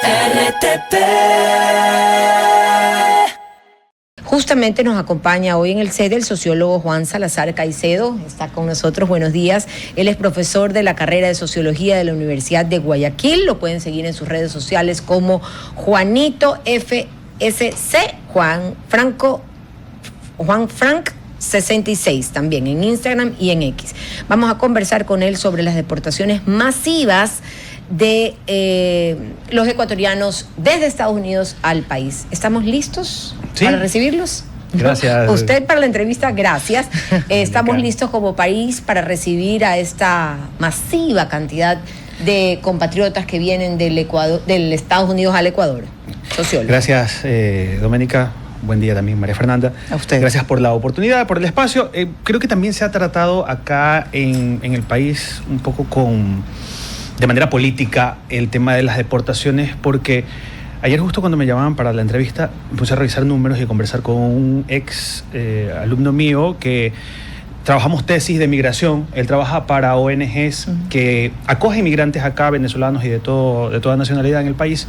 RTP. Justamente nos acompaña hoy en el sede el sociólogo Juan Salazar Caicedo, está con nosotros, buenos días. Él es profesor de la carrera de Sociología de la Universidad de Guayaquil, lo pueden seguir en sus redes sociales como Juanito FSC, Juan Frank 66, también en Instagram y en X. Vamos a conversar con él sobre las deportaciones masivas de los ecuatorianos desde Estados Unidos al país. ¿Estamos listos para recibirlos? Gracias. Usted para la entrevista, gracias. Estamos listos como país para recibir a esta masiva cantidad de compatriotas que vienen del Estados Unidos al Ecuador. Sociólogo. Gracias, Doménica. Buen día también, María Fernanda. A usted. Gracias por la oportunidad, por el espacio. Creo que también se ha tratado acá en el país un poco de manera política el tema de las deportaciones, porque ayer justo cuando me llamaban para la entrevista me puse a revisar números y a conversar con un ex alumno mío que trabajamos tesis de migración. Él trabaja para ONGs que acogen inmigrantes acá, venezolanos y de toda nacionalidad en el país.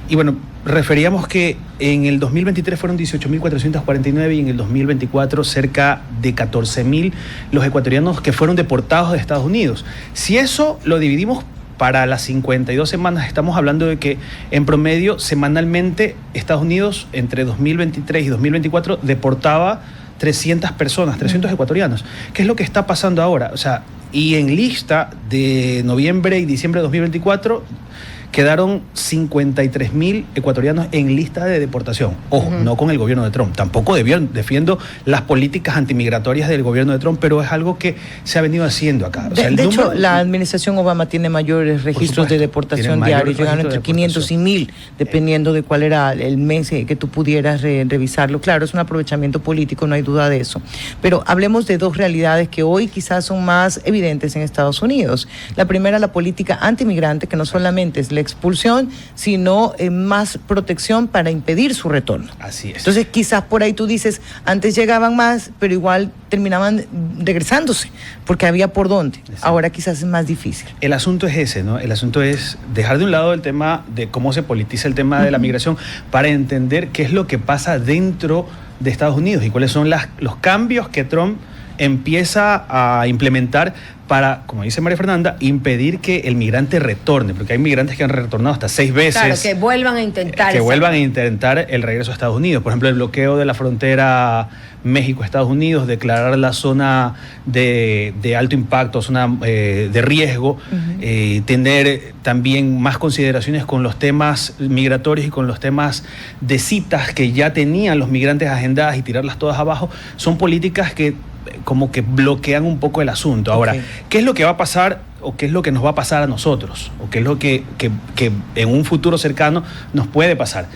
Y bueno, referíamos que en el 2023 fueron 18.449 y en el 2024 cerca de 14.000 los ecuatorianos que fueron deportados de Estados Unidos. Si eso lo dividimos para las 52 semanas, estamos hablando de que en promedio semanalmente Estados Unidos entre 2023 y 2024 deportaba 300 personas, 300 ecuatorianos. ¿Qué es lo que está pasando ahora? O sea, y en lista de noviembre y diciembre de 2024 quedaron 53.000 ecuatorianos en lista de deportación. Ojo, no con el gobierno de Trump. Tampoco defiendo las políticas antimigratorias del gobierno de Trump, pero es algo que se ha venido haciendo acá. O sea, de hecho, la administración Obama tiene mayores registros de deportación diarios, llegaron entre 500 y 1.000, dependiendo de cuál era el mes que tú pudieras revisarlo. Claro, es un aprovechamiento político, no hay duda de eso. Pero hablemos de dos realidades que hoy quizás son más evidentes en Estados Unidos. La primera, la política antimigrante, que no solamente es la expulsión, sino más protección para impedir su retorno. Así es. Entonces, quizás por ahí tú dices, antes llegaban más, pero igual terminaban regresándose, porque había por dónde. Exacto. Ahora quizás es más difícil. El asunto es ese, ¿no? El asunto es dejar de un lado el tema de cómo se politiza el tema de la migración para entender qué es lo que pasa dentro de Estados Unidos y cuáles son los cambios que Trump empieza a implementar para, como dice María Fernanda, impedir que el migrante retorne, porque hay migrantes que han retornado hasta 6 veces. Claro, que vuelvan a intentar. Que vuelvan a intentar el regreso a Estados Unidos. Por ejemplo, el bloqueo de la frontera México-Estados Unidos, declarar la zona de alto impacto, zona de riesgo, tener también más consideraciones con los temas migratorios y con los temas de citas que ya tenían los migrantes agendadas y tirarlas todas abajo, son políticas que como que bloquean un poco el asunto. Ahora, ¿qué es lo que va a pasar o qué es lo que nos va a pasar a nosotros? ¿O qué es lo que en un futuro cercano nos puede pasar?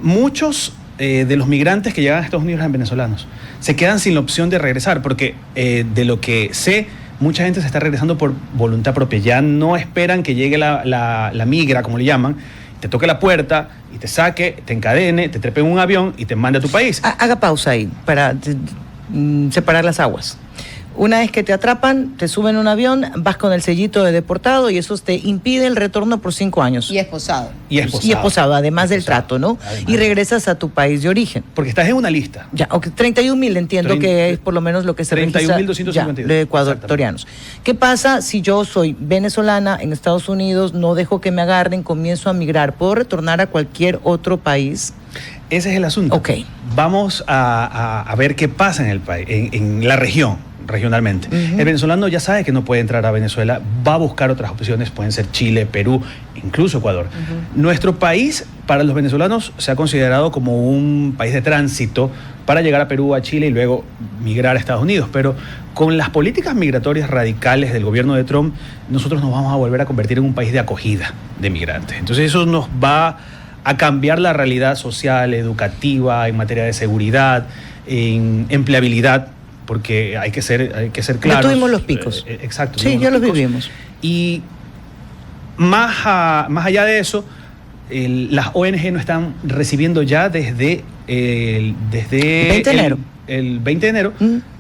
Muchos de los migrantes que llegan a Estados Unidos eran venezolanos. Se quedan sin la opción de regresar porque de lo que sé, mucha gente se está regresando por voluntad propia. Ya no esperan que llegue la migra, como le llaman, te toque la puerta y te saque, te encadene, te trepe en un avión y te mande a tu país. Haga pausa ahí para separar las aguas. Una vez que te atrapan, te suben a un avión, vas con el sellito de deportado y eso te impide el retorno por 5 años. Y esposado. Y esposado, además del trato, ¿no? Además. Y regresas a tu país de origen. Porque estás en una lista. Ya, 31.000 entiendo que es por lo menos lo que se registra 31.252 de ecuatorianos. ¿Qué pasa si yo soy venezolana en Estados Unidos, no dejo que me agarren, comienzo a migrar? ¿Puedo retornar a cualquier otro país? Ese es el asunto. Okay. Vamos a ver qué pasa en el país, en la región. Regionalmente. El venezolano ya sabe que no puede entrar a Venezuela, va a buscar otras opciones, pueden ser Chile, Perú, incluso Ecuador. Nuestro país, para los venezolanos, se ha considerado como un país de tránsito para llegar a Perú, a Chile y luego migrar a Estados Unidos. Pero con las políticas migratorias radicales del gobierno de Trump, nosotros nos vamos a volver a convertir en un país de acogida de migrantes. Entonces eso nos va a cambiar la realidad social, educativa, en materia de seguridad, en empleabilidad, porque hay que ser claros. Ya tuvimos los picos. Exacto. Sí, ya los vivimos. Y más allá de eso, las ONG no están recibiendo ya desde el 20 de enero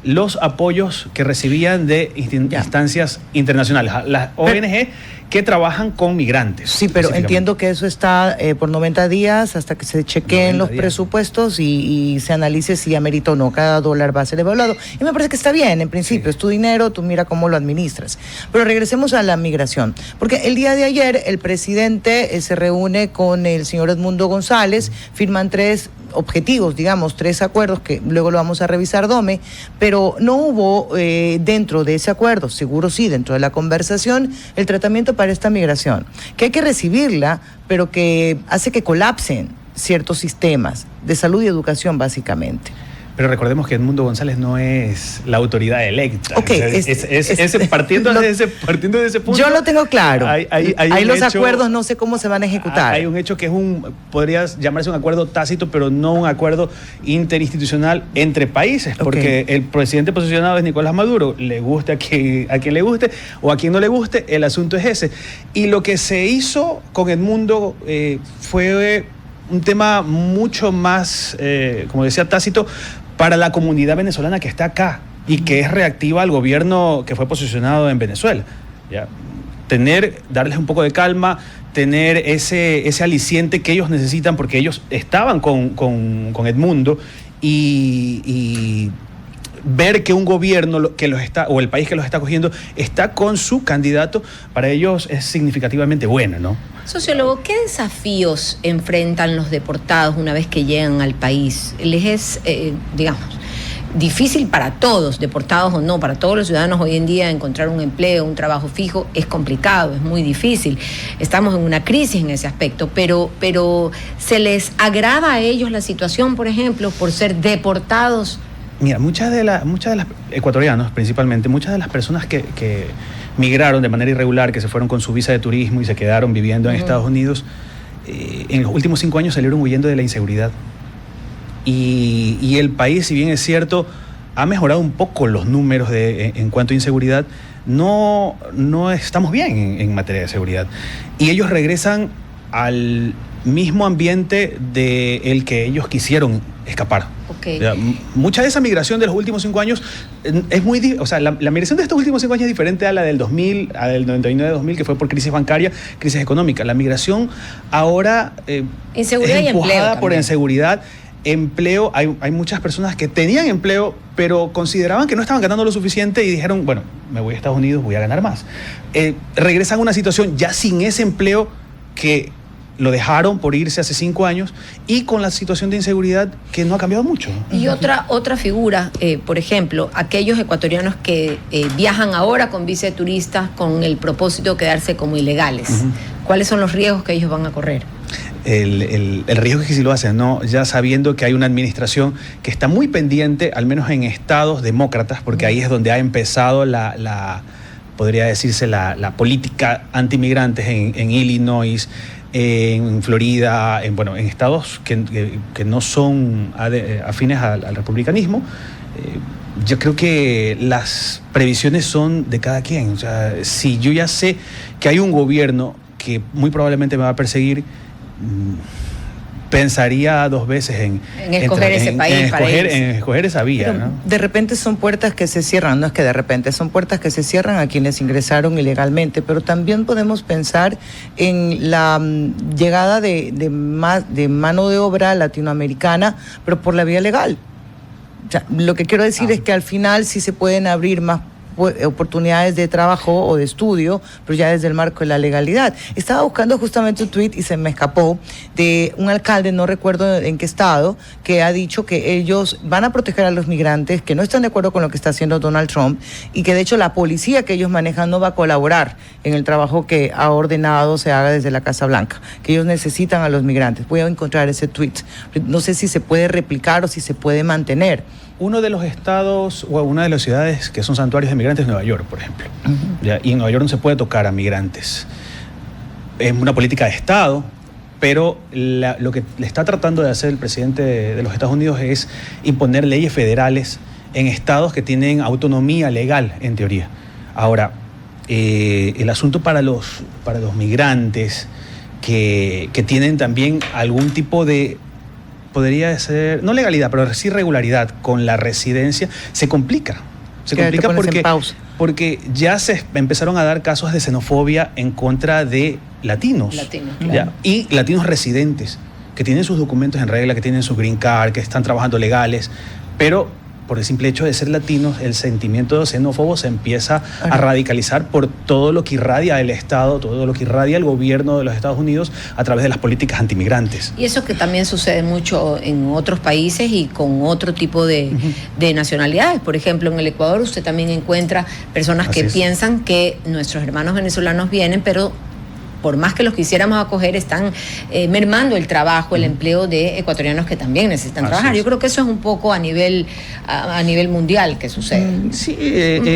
los apoyos que recibían de instancias internacionales. Las ONG que trabajan con migrantes. Sí, pero entiendo que eso está por 90 días hasta que se chequeen los presupuestos y se analice si amerita o no. Cada dólar va a ser evaluado. Y me parece que está bien, en principio, es tu dinero, tú mira cómo lo administras. Pero regresemos a la migración, porque el día de ayer el presidente se reúne con el señor Edmundo González, firman 3 objetivos, digamos, 3 acuerdos que luego lo vamos a revisar, Dome, pero no hubo dentro de ese acuerdo, seguro sí, dentro de la conversación, el tratamiento para esta migración, que hay que recibirla, pero que hace que colapsen ciertos sistemas de salud y educación, básicamente. Pero recordemos que Edmundo González no es la autoridad electa. Okay, partiendo de ese punto. Yo lo tengo claro. Hay los acuerdos, no sé cómo se van a ejecutar. Hay un hecho que podría llamarse un acuerdo tácito, pero no un acuerdo interinstitucional entre países, porque el presidente posicionado es Nicolás Maduro. Le guste a quien le guste o a quien no le guste, el asunto es ese. Y lo que se hizo con Edmundo fue un tema mucho más, como decía, tácito, para la comunidad venezolana que está acá y que es reactiva al gobierno que fue posicionado en Venezuela. ¿Ya? Darles un poco de calma, tener ese aliciente que ellos necesitan, porque ellos estaban con Edmundo, y ver que un gobierno que los está, o el país que los está cogiendo, está con su candidato, para ellos es significativamente bueno, ¿no? Sociólogo, ¿qué desafíos enfrentan los deportados una vez que llegan al país? Les es, digamos, difícil para todos, deportados o no, para todos los ciudadanos hoy en día encontrar un empleo, un trabajo fijo, es complicado, es muy difícil. Estamos en una crisis en ese aspecto, pero ¿se les agrava a ellos la situación, por ejemplo, por ser deportados? Mira, muchas de las ecuatorianos principalmente, muchas de las personas que migraron de manera irregular, que se fueron con su visa de turismo y se quedaron viviendo en Estados Unidos, en los últimos 5 años salieron huyendo de la inseguridad. Y el país, si bien es cierto, ha mejorado un poco los números en cuanto a inseguridad, no estamos bien en materia de seguridad. Y ellos regresan al mismo ambiente del que ellos quisieron escapar. Okay. O sea, mucha de esa migración de los últimos 5 años es muy... O sea, la migración de estos últimos 5 años es diferente a la del 2000, a del 99-2000, que fue por crisis bancaria, crisis económica. La migración ahora inseguridad es empujada por también. Inseguridad, empleo. Hay muchas personas que tenían empleo, pero consideraban que no estaban ganando lo suficiente y dijeron, bueno, me voy a Estados Unidos, voy a ganar más. Regresan a una situación ya sin ese empleo que lo dejaron por irse hace 5 años, y con la situación de inseguridad que no ha cambiado mucho. Y otra figura, por ejemplo, aquellos ecuatorianos que viajan ahora con visa de turistas con el propósito de quedarse como ilegales. ¿Cuáles son los riesgos que ellos van a correr? El riesgo es que si lo hacen, ¿no? Ya sabiendo que hay una administración que está muy pendiente, al menos en estados demócratas, porque ahí es donde ha empezado podría decirse, la política antimigrantes en Illinois, en Florida, en estados que no son afines al republicanismo. Yo creo que las previsiones son de cada quien. O sea, si yo ya sé que hay un gobierno que muy probablemente me va a perseguir, pensaría 2 veces en escoger ese país, en escoger esa vía. Pero, ¿no? De repente son puertas que se cierran, no es que de repente, son puertas que se cierran a quienes ingresaron ilegalmente, pero también podemos pensar en la llegada de mano de obra latinoamericana, pero por la vía legal. O sea, lo que quiero decir es que al final sí se pueden abrir más oportunidades de trabajo o de estudio, pero ya desde el marco de la legalidad. Estaba buscando justamente un tuit y se me escapó de un alcalde, no recuerdo en qué estado, que ha dicho que ellos van a proteger a los migrantes, que no están de acuerdo con lo que está haciendo Donald Trump, y que de hecho la policía que ellos manejan no va a colaborar en el trabajo que ha ordenado se haga desde la Casa Blanca, que ellos necesitan a los migrantes. Voy a encontrar ese tuit. No sé si se puede replicar o si se puede mantener. Uno de los estados o una de las ciudades que son santuarios de migrantes es Nueva York, por ejemplo. ¿Ya? Y en Nueva York no se puede tocar a migrantes. Es una política de Estado, pero lo que le está tratando de hacer el presidente de los Estados Unidos es imponer leyes federales en estados que tienen autonomía legal, en teoría. Ahora, el asunto para los migrantes que tienen también algún tipo de, podría ser, no legalidad, pero sí regularidad con la residencia, se complica. Se complica porque porque ya se empezaron a dar casos de xenofobia en contra de latinos. Claro. Y latinos residentes, que tienen sus documentos en regla, que tienen su green card, que están trabajando legales, pero por el simple hecho de ser latinos, el sentimiento xenófobo se empieza a radicalizar por todo lo que irradia el Estado, todo lo que irradia el gobierno de los Estados Unidos a través de las políticas antimigrantes. Y eso que también sucede mucho en otros países y con otro tipo de nacionalidades. Por ejemplo, en el Ecuador usted también encuentra personas que piensan que nuestros hermanos venezolanos vienen, pero por más que los quisiéramos acoger, están mermando el trabajo, el empleo de ecuatorianos que también necesitan trabajar. Yo creo que eso es un poco a nivel mundial que sucede. Sí,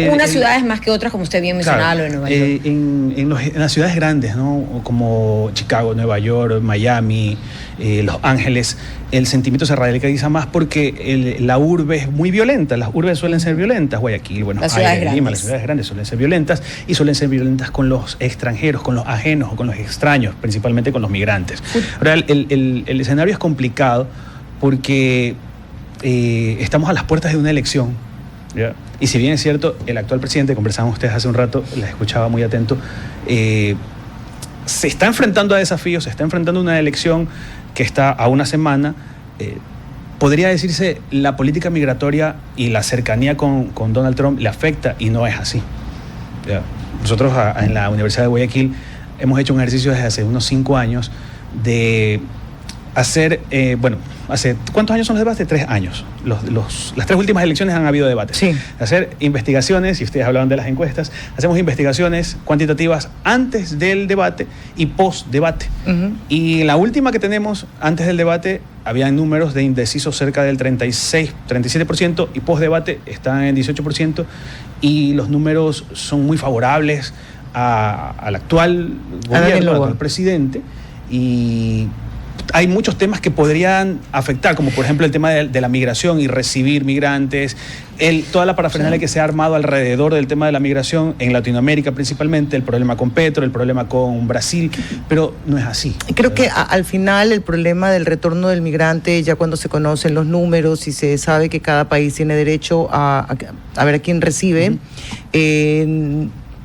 unas ciudades más que otras, como usted bien mencionaba, lo de Nueva York. En las ciudades grandes, ¿no? Como Chicago, Nueva York, Miami, Los Ángeles, el sentimiento se radicaliza más porque la urbe es muy violenta. Las urbes suelen ser violentas. Guayaquil, Buenos Aires, Lima, las ciudades grandes suelen ser violentas y suelen ser violentas con los extranjeros, con los ajenos, con los extraños, principalmente con los migrantes. Ahora, el escenario es complicado porque estamos a las puertas de una elección, ¿ya? Y si bien es cierto, el actual presidente, conversaban ustedes hace un rato, la escuchaba muy atento, se está enfrentando a desafíos, se está enfrentando a una elección que está a una semana. Podría decirse, la política migratoria y la cercanía con Donald Trump le afecta, y no es así, ¿ya? Nosotros en la Universidad de Guayaquil hemos hecho un ejercicio desde hace unos 5 años de hacer, ¿cuántos años son los debates? 3 años. Las 3 últimas elecciones han habido debates. Sí. Hacer investigaciones, y ustedes hablaban de las encuestas, hacemos investigaciones cuantitativas antes del debate y post-debate. Y la última que tenemos, antes del debate, había números de indecisos cerca del 37%, y post-debate están en 18%, y los números son muy favorables al actual gobierno, al actual presidente, y hay muchos temas que podrían afectar, como por ejemplo el tema de la migración y recibir migrantes, toda la parafernalia que se ha armado alrededor del tema de la migración en Latinoamérica principalmente, el problema con Petro, el problema con Brasil, pero no es así. Creo que al final el problema del retorno del migrante, ya cuando se conocen los números y se sabe que cada país tiene derecho a ver a quién recibe,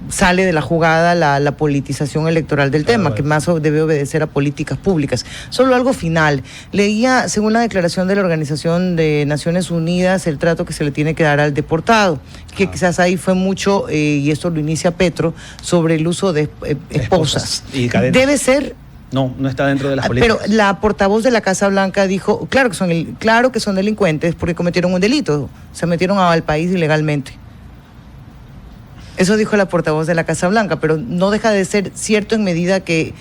sale de la jugada la politización electoral del tema, que más debe obedecer a políticas públicas. Solo algo final. Leía, según la declaración de la Organización de Naciones Unidas, el trato que se le tiene que dar al deportado, que quizás ahí fue mucho, y esto lo inicia Petro, sobre el uso de esposas. Y cadenas. Debe ser... No está dentro de las políticas. Pero la portavoz de la Casa Blanca dijo, claro que son delincuentes porque cometieron un delito, se metieron al país ilegalmente. Eso dijo la portavoz de la Casa Blanca, pero no deja de ser cierto en medida que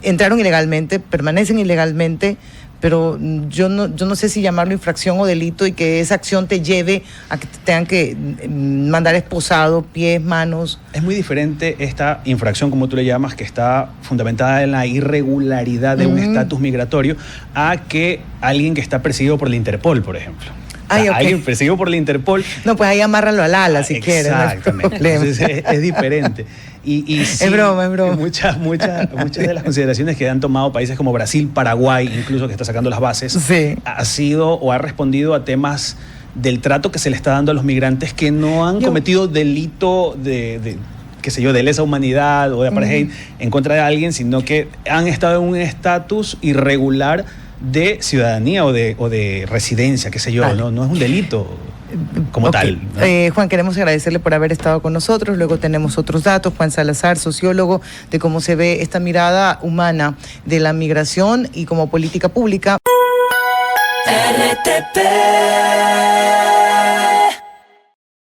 entraron ilegalmente, permanecen ilegalmente, pero yo no sé si llamarlo infracción o delito, y que esa acción te lleve a que te tengan que mandar esposado, pies, manos. Es muy diferente esta infracción, como tú le llamas, que está fundamentada en la irregularidad de un estatus migratorio, a que alguien que está perseguido por la Interpol, por ejemplo. Alguien perseguido por la Interpol. No, pues ahí amárralo al ala si quieres. Exactamente. Entonces, es diferente. Y sí, es broma. Muchas de las consideraciones que han tomado países como Brasil, Paraguay, incluso que está sacando las bases, ha sido o ha respondido a temas del trato que se le está dando a los migrantes que no han cometido delito de qué sé yo, de lesa humanidad o de apartheid en contra de alguien, sino que han estado en un estatus irregular de ciudadanía o de residencia, qué sé yo, no es un delito como tal, ¿no? Juan, queremos agradecerle por haber estado con nosotros. Luego tenemos otros datos. Juan Salazar, sociólogo, de cómo se ve esta mirada humana de la migración y como política pública. RTP